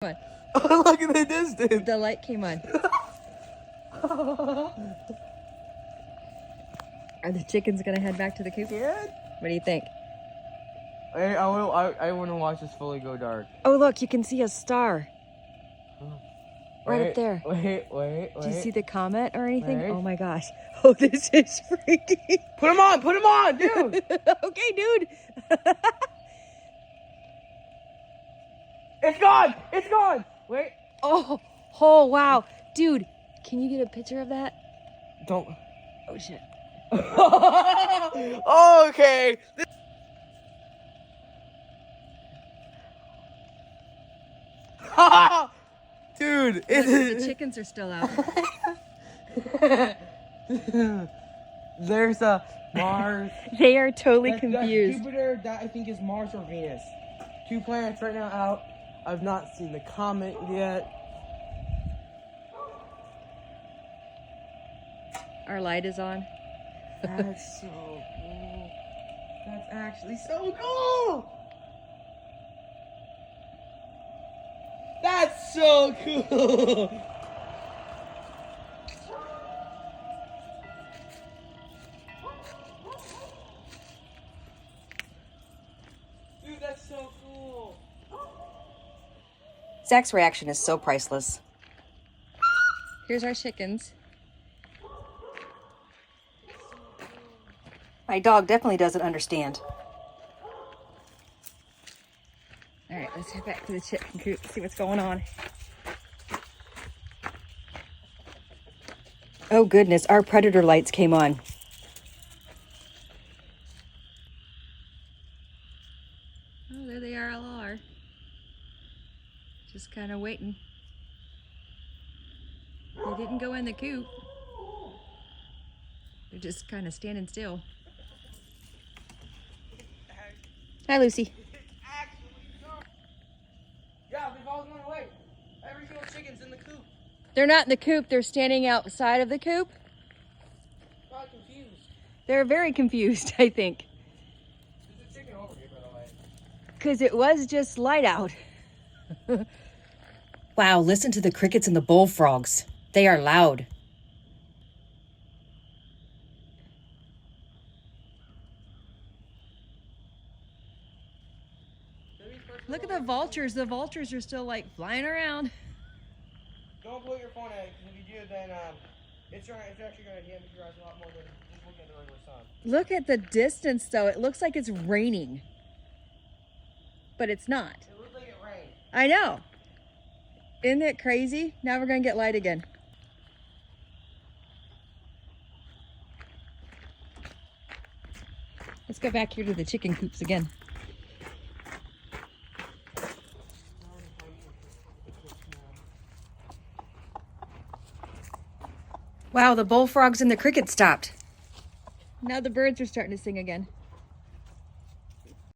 Come on. Oh, look at the distance. The light came on. Are the chickens gonna head back to the coop? Yeah. What do you think? I want to watch this fully go dark. Oh, look, you can see a star. Right Wait, up there. Wait. Do you see the comet or anything? Wait. Oh my gosh. Oh, this is freaky. Put him on, dude. Okay, dude. It's gone. Wait. Oh, wow. Dude, can you get a picture of that? Don't. Oh, shit. Okay. Dude, The chickens are still out. There's a Mars. They are totally That's confused. Jupiter, that I think is Mars or Venus. 2 planets right now out. I've not seen the comet yet. Our light is on. That's so cool. That's actually so cool. That's so cool. Dude, that's so cool. Zach's reaction is so priceless. Here's our chickens. My dog definitely doesn't understand. All right, let's head back to the chicken coop, see what's going on. Oh goodness, our predator lights came on. Oh, there they are, all are. Just kind of waiting. They didn't go in the coop. They're just kind of standing still. Hi, Lucy. Yeah, they've all gone away. Every single chicken's in the coop. They're not in the coop. They're standing outside of the coop. Probably confused. They're very confused, I think. There's a chicken over here, by the way. Because it was just light out. Wow, listen to the crickets and the bullfrogs. They are loud. Look at the vultures. The vultures are still like flying around. Don't blow your phone at it, because if you do, then it's actually going to damage your eyes a lot more than just looking at the regular sun. Look at the distance, though. It looks like it's raining. But it's not. It looked like it rained. I know. Isn't it crazy? Now we're going to get light again. Let's go back here to the chicken coops again. Wow, the bullfrogs and the crickets stopped. Now the birds are starting to sing again.